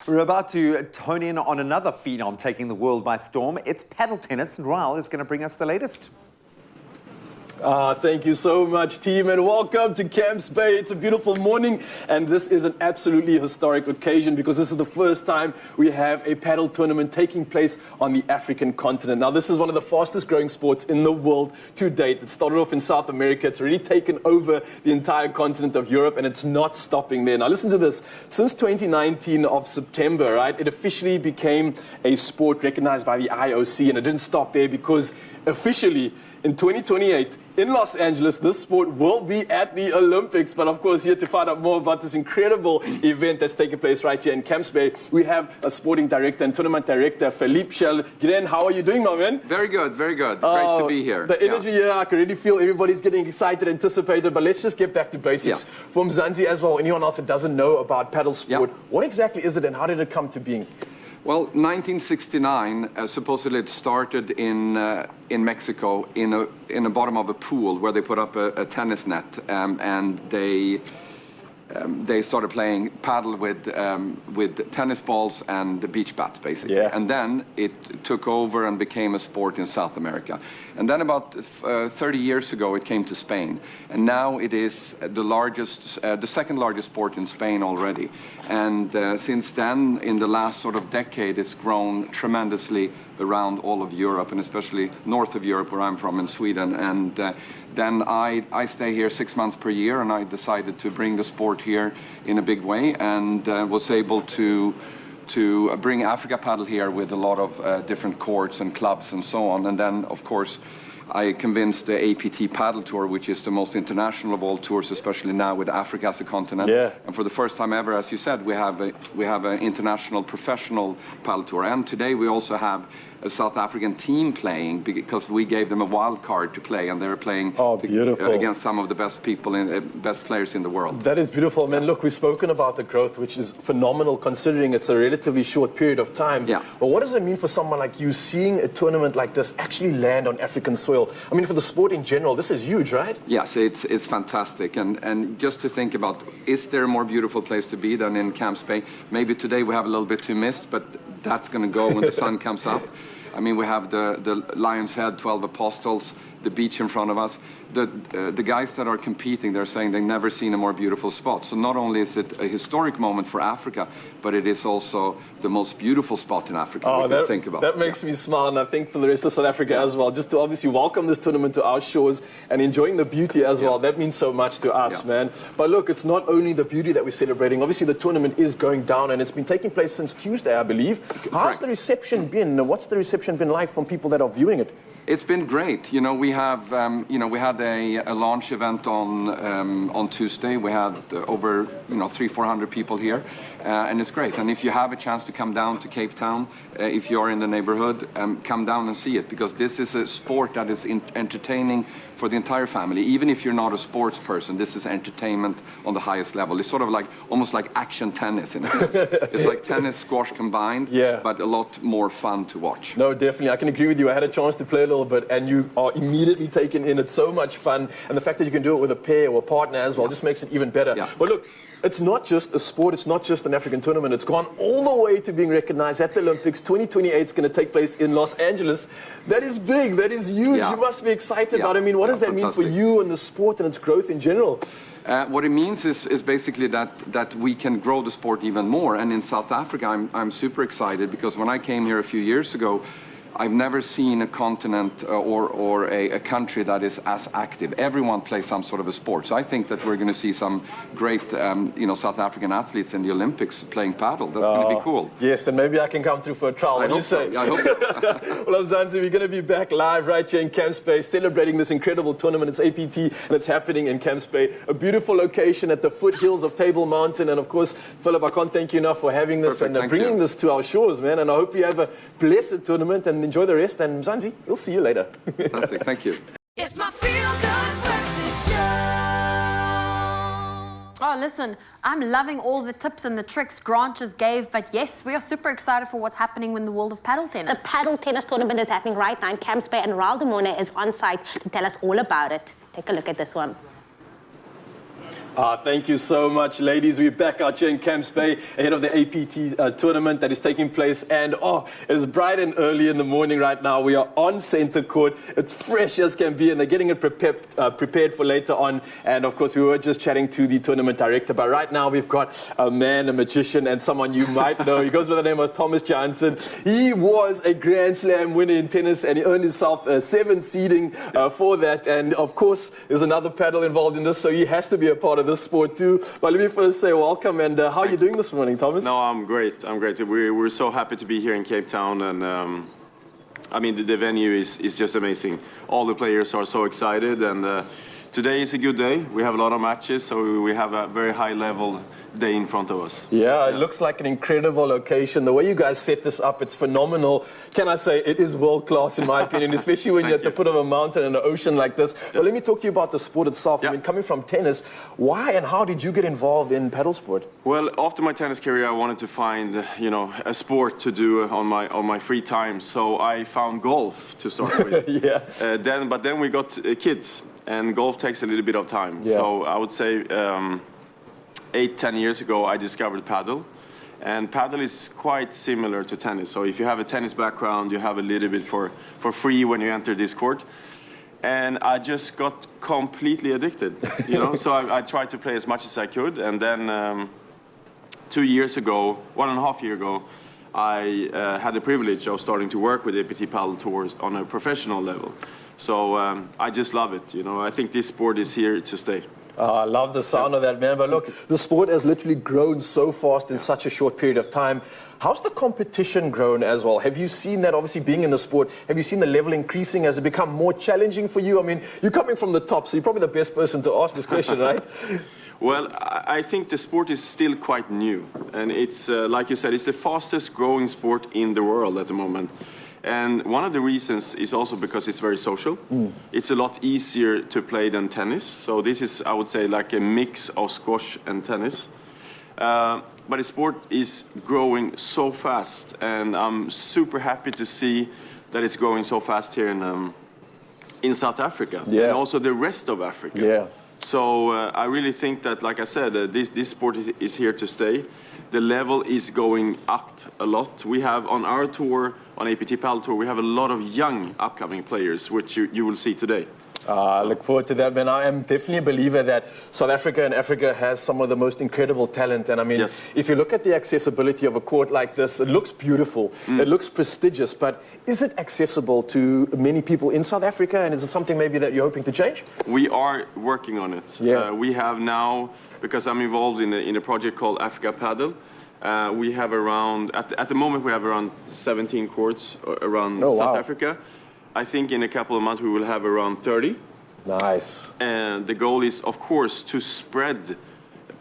We're about to tone in on another phenom taking the world by storm. It's paddle tennis, and Raul is going to bring us the latest. Thank you so much, team, and welcome to Camps Bay. It's a beautiful morning, and this is an absolutely historic occasion because this is the first time we have a paddle tournament taking place on the African continent. Now, this is one of the fastest growing sports in the world to date. It started off in South America. It's already taken over the entire continent of Europe, and it's not stopping there. Now, listen to this. Since 2019 of September, right, it officially became a sport recognized by the IOC, and it didn't stop there because officially in 2028 in Los Angeles, this sport will be at the Olympics. But of course, here to find out more about this incredible event that's taking place right here in Camps Bay, we have a sporting director and tournament director, Philippe Schell. Gideon, how are you doing, my man? Very good, very good. Great to be here. The energy here, I can already feel everybody's getting excited, anticipated. But let's just get back to basics. From Mzansi as well, anyone else that doesn't know about paddle sport, what exactly is it and how did it come to being? Well, 1969, supposedly it started in Mexico in the bottom of a pool where they put up a tennis net, and they started playing paddle with tennis balls and the beach bats, basically. Yeah. And then it took over and became a sport in South America. And then about 30 years ago, it came to Spain. And now it is the second largest sport in Spain already. And since then, in the last sort of decade, it's grown tremendously around all of Europe, and especially north of Europe, where I'm from, in Sweden. And then I stay here 6 months per year, and I decided to bring the sport here in a big way, and was able to bring Africa Paddle here with a lot of different courts and clubs and so on. And then, of course, I convinced the APT Paddle Tour, which is the most international of all tours, especially now with Africa as a continent. Yeah. And for the first time ever, as you said, we have an international professional paddle tour. And today we also have a South African team playing because we gave them a wild card to play, and they're playing against some of the best best players in the world. That is beautiful, man. Look, we've spoken about the growth, which is phenomenal considering it's a relatively short period of time. Yeah. But what does it mean for someone like you seeing a tournament like this actually land on African soil? I mean, for the sport in general, this is huge, right? Yes, it's fantastic. And just to think about, is there a more beautiful place to be than in Camps Bay? Maybe today we have a little bit too mist, but that's going to go when the sun comes up. I mean, we have the Lion's Head, 12 Apostles, the beach in front of us. The guys that are competing, they're saying they've never seen a more beautiful spot. So not only is it a historic moment for Africa, but it is also the most beautiful spot in Africa we can think about. That makes me smile, and I think for the rest of South Africa as well, just to obviously welcome this tournament to our shores and enjoying the beauty as well. That means so much to us, man. But look, it's not only the beauty that we're celebrating. Obviously, the tournament is going down, and it's been taking place since Tuesday, I believe. How's the reception been? What's the reception been like from people that are viewing it? It's been great. You know, we have, we had a launch event on Tuesday. We had over, 300-400 people here, and it's great. And if you have a chance to come down to Cape Town, if you're in the neighborhood, come down and see it, because this is a sport that is entertaining for the entire family. Even if you're not a sports person, this is entertainment on the highest level. It's sort of like, almost like action tennis in a sense. It's like tennis, squash combined, but a lot more fun to watch. No, definitely. I can agree with you. I had a chance to play a little bit, and you are immediately taken in. It's so much fun. And the fact that you can do it with a pair or a partner as well just makes it even better. Yeah. But look, it's not just a sport. It's not just an African tournament. It's gone all the way to being recognized at the Olympics. 2028 is going to take place in Los Angeles. That is big. That is huge. You must be excited about it. I mean, what does that mean for you and the sport and its growth in general? What it means is basically that we can grow the sport even more. And in South Africa, I'm super excited because when I came here a few years ago, I've never seen a continent or a country that is as active. Everyone plays some sort of a sport. So I think that we're going to see some great, South African athletes in the Olympics playing paddle. That's going to be cool. Yes, and maybe I can come through for a trial. I hope so. Well, Mzansi, we're going to be back live right here in Camps Bay, celebrating this incredible tournament. It's APT, and it's happening in Camps Bay. A beautiful location at the foothills of Table Mountain. And of course, Philip, I can't thank you enough for having this and bringing this to our shores, man. And I hope you have a blessed tournament and enjoy the rest, and Mzansi, we'll see you later. Fantastic, thank you. It's my feel-good breakfast show. Oh, listen, I'm loving all the tips and the tricks Grant just gave, but yes, we are super excited for what's happening in the world of paddle tennis. The paddle tennis tournament is happening right now in Camps Bay, and Raul is on site to tell us all about it. Take a look at this one. Thank you so much, ladies. We're back out here in Camps Bay ahead of the APT tournament that is taking place. And it is bright and early in the morning right now. We are on center court. It's fresh as can be, and they're getting it prepared for later on. And of course, we were just chatting to the tournament director. But right now, we've got a man, a magician, and someone you might know. He goes by the name of Thomas Johnson. He was a Grand Slam winner in tennis, and he earned himself a 7th seeding for that. And of course, there's another paddle involved in this, so he has to be a part of this sport too. But let me first say welcome, and how are you doing this morning, Thomas? No, I'm great. We're so happy to be here in Cape Town, and I mean the venue is just amazing. All the players are so excited, and today is a good day. We have a lot of matches, so we have a very high level day in front of us. Yeah, it looks like an incredible location. The way you guys set this up, it's phenomenal. Can I say it is world class in my opinion, especially when you're at the foot of a mountain and an ocean like this. Well, let me talk to you about the sport itself. I mean, coming from tennis, why and how did you get involved in paddle sport? Well, after my tennis career, I wanted to find, a sport to do on my free time. So I found golf to start with. But then we got kids, and golf takes a little bit of time. Yeah. So I would say 8-10 years ago, I discovered Padel. And Padel is quite similar to tennis. So if you have a tennis background, you have a little bit for free when you enter this court. And I just got completely addicted, So I tried to play as much as I could. And then 2 years ago, 1.5 years ago, I had the privilege of starting to work with APT Padel Tours on a professional level. So I just love it, I think this sport is here to stay. I love the sound of that, man. But look, the sport has literally grown so fast in such a short period of time. How's the competition grown as well? Have you seen that, obviously being in the sport, have you seen the level increasing? Has it become more challenging for you? I mean, you're coming from the top, so you're probably the best person to ask this question, right? Well, I think the sport is still quite new. And it's, like you said, it's the fastest growing sport in the world at the moment. And one of the reasons is also because it's very social. It's a lot easier to play than tennis. So this is, I would say, like a mix of squash and tennis. But the sport is growing so fast, and I'm super happy to see that it's growing so fast here in South Africa, and also the rest of Africa. Yeah. So I really think that, like I said, this sport is here to stay. The level is going up a lot. We have on our tour, on APT Padel Tour, we have a lot of young upcoming players, which you will see today. I look forward to that, man. I am definitely a believer that South Africa and Africa has some of the most incredible talent. And I mean, if you look at the accessibility of a court like this, it looks beautiful, it looks prestigious, but is it accessible to many people in South Africa? And is it something maybe that you're hoping to change? We are working on it. Yeah. We have now, because I'm involved in a project called Africa Padel, we have around, at the moment we have around 17 courts around South Africa. I think in a couple of months we will have around 30. Nice. And the goal is, of course, to spread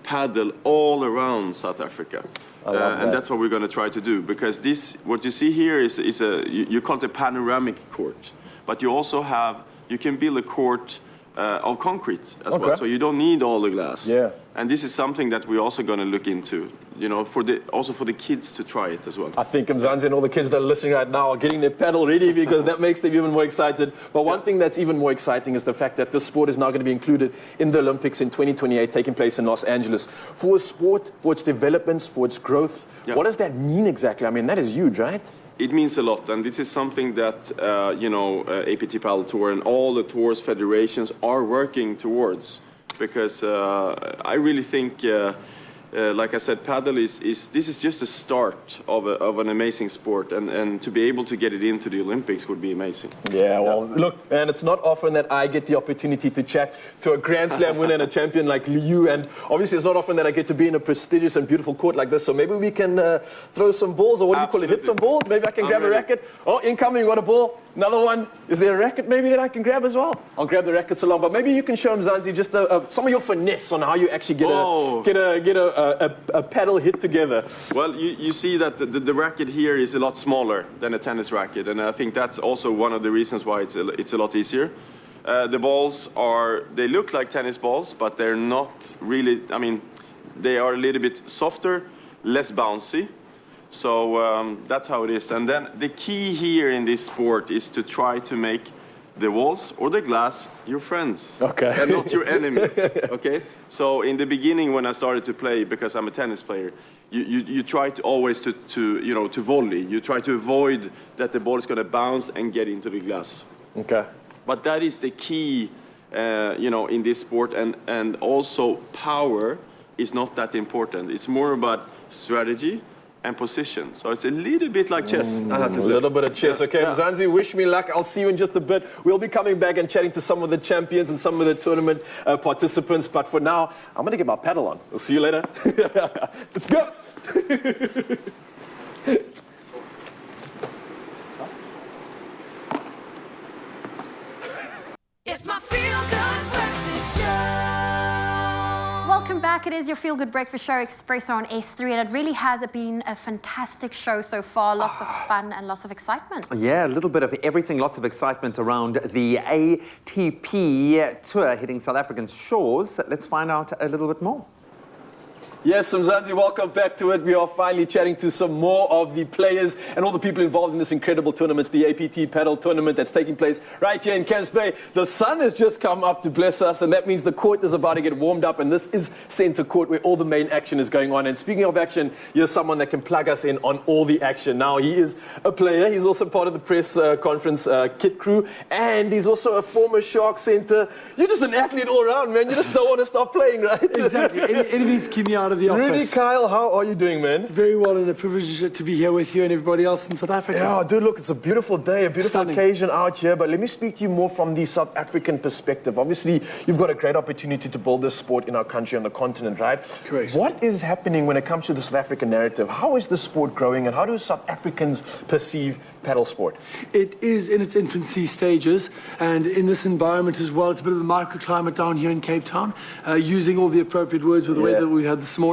paddle all around South Africa. And that's what we're going to try to do, because what you see here is you call it a panoramic court, but you also you can build a court of concrete as well, so you don't need all the glass. Yeah. And this is something that we're also going to look into, also for the kids to try it as well. I think Mzansi and all the kids that are listening right now are getting their paddle ready, because that makes them even more excited. But one thing that's even more exciting is the fact that this sport is now going to be included in the Olympics in 2028, taking place in Los Angeles. For a sport, for its developments, for its growth, what does that mean exactly? I mean, that is huge, right? It means a lot, and this is something that APT Padel Tour and all the tours federations are working towards, because I really think, like I said, paddle this is just a start of an amazing sport, and to be able to get it into the Olympics would be amazing. Yeah, well, look, man, it's not often that I get the opportunity to chat to a Grand Slam winner and a champion like you, and obviously it's not often that I get to be in a prestigious and beautiful court like this, so maybe we can throw some balls, or what do you call it, hit some balls? Maybe I can grab a racket. Oh, incoming, you got a ball. Another one. Is there a racket maybe that I can grab as well? I'll grab the rackets along, but maybe you can show Mzansi just some of your finesse on how you actually get a paddle hit together. Well, you see that the racket here is a lot smaller than a tennis racket, and I think that's also one of the reasons why it's a lot easier. The balls they look like tennis balls, but they're not really. I mean, they are a little bit softer, less bouncy. So that's how it is. And then the key here in this sport is to try to make the walls or the glass, your friends. Okay. And not your enemies. Okay? So in the beginning when I started to play, because I'm a tennis player, you try to always to volley. You try to avoid that the ball is going to bounce and get into the glass. Okay. But that is the key, in this sport, and also power is not that important. It's more about strategy and position. So it's a little bit like chess, I have to say. A little bit of chess. Okay, Yeah. Mzansi, wish me luck. I'll see you in just a bit. We'll be coming back and chatting to some of the champions and some of the tournament participants. But for now, I'm going to get my paddle on. We'll see you later. Let's go. It's my feel-good breakfast show. Welcome back. It is your Feel Good Breakfast Show, Expresso on S3, and it really has been a fantastic show so far. Lots of fun and lots of excitement. Yeah, a little bit of everything, lots of excitement around the ATP Tour hitting South African shores. Let's find out a little bit more. Yes, Mzansi, welcome back to it. We are finally chatting to some more of the players and all the people involved in this incredible tournament, the APT Padel tournament that's taking place right here in Camps Bay. The sun has just come up to bless us, and that means the court is about to get warmed up, and this is center court where all the main action is going on. And speaking of action, here's someone that can plug us in on all the action. Now, he is a player. He's also part of the press conference kit crew, and he's also a former Shark center. You're just an athlete all around, man. You just don't want to stop playing, right? Exactly. Anything to keep me out of the office. Rudy Kyle, how are you doing, man? Very well, and a privilege to be here with you and everybody else in South Africa. Yeah, dude, look, it's a beautiful day, a beautiful Stunning. occasion out here, but let me speak to you more from the South African perspective. Obviously, you've got a great opportunity to build this sport in our country, on the continent, right? Correct. What is happening when it comes to the South African narrative? How is the sport growing, and how do South Africans perceive paddle sport? It is in its infancy stages, and in this environment as well, it's a bit of a microclimate down here in Cape Town, using all the appropriate words with the weather that we had this morning.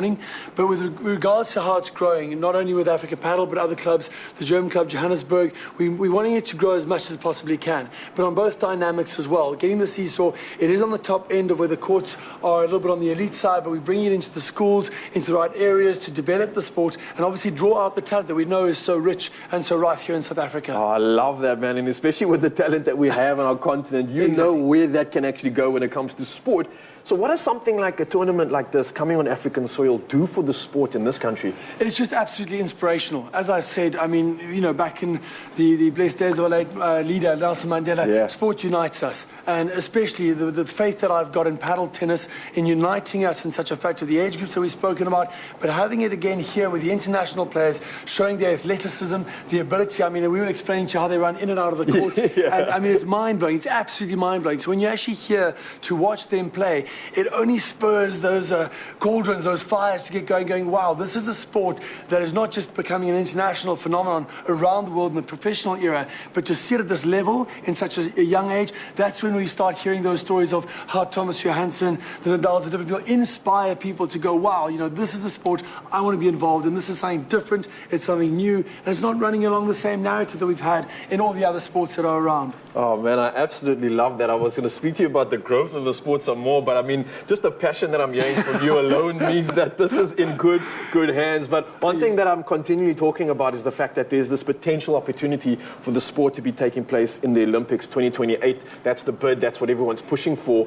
But with regards to how it's growing, and not only with Africa Paddle, but other clubs, the German club Johannesburg, we're wanting it to grow as much as it possibly can. But on both dynamics as well, getting the seesaw, it is on the top end of where the courts are a little bit on the elite side, but we bring it into the schools, into the right areas to develop the sport, and obviously draw out the talent that we know is so rich and so rife here in South Africa. Oh, I love that, man, and especially with the talent that we have on our continent, you know where that can actually go when it comes to sport. So what does something like a tournament like this coming on African soil do for the sport in this country? It's just absolutely inspirational. As I said, I mean, back in the blessed days of our late leader, Nelson Mandela, sport unites us. And especially the faith that I've got in paddle tennis, in uniting us in such a factor, the age groups that we've spoken about, but having it again here with the international players, showing their athleticism, the ability. I mean, we were explaining to you how they run in and out of the court. And I mean, it's mind-blowing. It's absolutely mind-blowing. So when you're actually here to watch them play, it only spurs those cauldrons, those fires to get going, wow, this is a sport that is not just becoming an international phenomenon around the world in the professional era, but to sit at this level in such a young age, that's when we start hearing those stories of how Thomas Johansson, the Nadals, the different people inspire people to go, wow, this is a sport I want to be involved in. This is something different, it's something new, and it's not running along the same narrative that we've had in all the other sports that are around. Oh, man, I absolutely love that. I was going to speak to you about the growth of the sport some more, but I mean, just the passion that I'm hearing from you alone means that this is in good hands. But one thing that I'm continually talking about is the fact that there's this potential opportunity for the sport to be taking place in the Olympics 2028. That's the bid, that's what everyone's pushing for.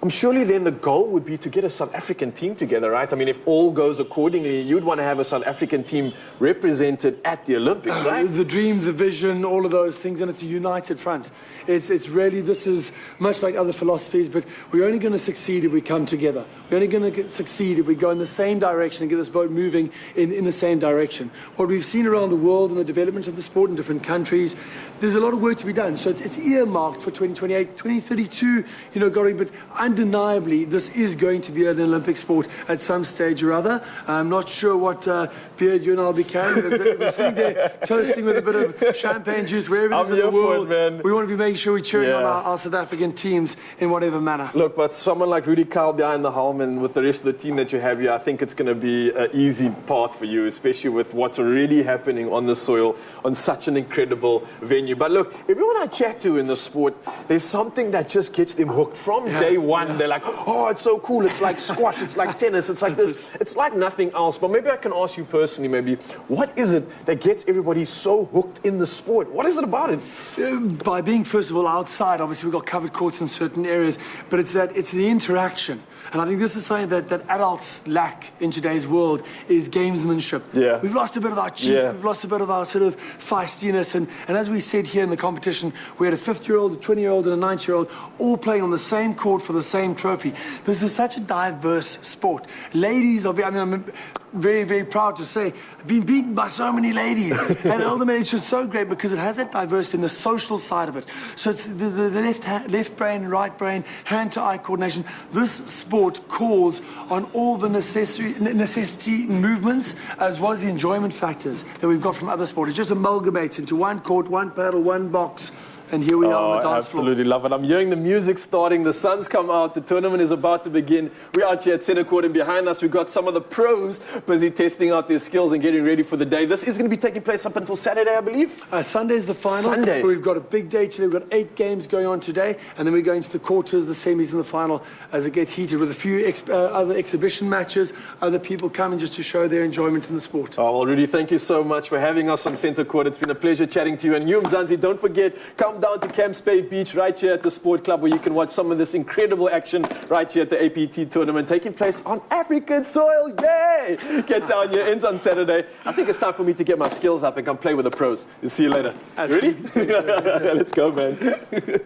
Surely then the goal would be to get a South African team together, right? I mean, if all goes accordingly, you'd want to have a South African team represented at the Olympics, right? The dream, the vision, all of those things, and it's a united front. It's really, this is much like other philosophies, but we're only going to succeed if we come together. We're only going to succeed if we go in the same direction and get this boat moving in the same direction. What we've seen around the world and the development of the sport in different countries, there's a lot of work to be done. So it's earmarked for 2028, 2032, Goring, but undeniably, this is going to be an Olympic sport at some stage or other. I'm not sure what beard you and I'll be carrying. We're sitting there toasting with a bit of champagne juice wherever it is in the world. Man. We want to be making sure we're cheering on our South African teams in whatever manner. Look, but someone like Rudy Kyle behind the helm and with the rest of the team that you have here, I think it's going to be an easy path for you, especially with what's already happening on the soil on such an incredible venue. But look, everyone I chat to in the sport, there's something that just gets them hooked from day one. one. They're like, oh, it's so cool. It's like squash. It's like tennis. It's like this. It's like nothing else. But maybe I can ask you personally, maybe, what is it that gets everybody so hooked in the sport? What is it about it? By being, first of all, outside, obviously we've got covered courts in certain areas, but it's the interaction. And I think this is something that adults lack in today's world, is gamesmanship. Yeah. We've lost a bit of our cheek, we've lost a bit of our sort of feistiness, and as we said here in the competition, we had a 50-year-old, a 20-year-old, and a 90-year-old all playing on the same court for the same trophy. This is such a diverse sport. Ladies, I'm very, very proud to say, I've been beaten by so many ladies. And older men, it's just so great because it has that diversity in the social side of it. So it's the left brain, right brain, hand-to-eye coordination. This sport calls on all the necessity movements as well as the enjoyment factors that we've got from other sports. It just amalgamates into one court, one paddle, one box. And here we are on the dance floor. Absolutely love it. I'm hearing the music starting. The sun's come out. The tournament is about to begin. We're out here at center court, and behind us we've got some of the pros busy testing out their skills and getting ready for the day. This is going to be taking place up until Saturday, I believe. Sunday's the final. Sunday. We've got a big day today. We've got 8 games going on today, and then we're going to the quarters, the semis, and the final as it gets heated with a few other exhibition matches, other people coming just to show their enjoyment in the sport. Oh, well, Rudy, thank you so much for having us on center court. It's been a pleasure chatting to you. And you, Mzansi, don't forget, come down to Camps Bay Beach right here at the Sport Club where you can watch some of this incredible action right here at the APT tournament taking place on African soil. Yay! Get down here. Ends on Saturday. I think it's time for me to get my skills up and come play with the pros. See you later. Absolutely. Ready? Let's go, man.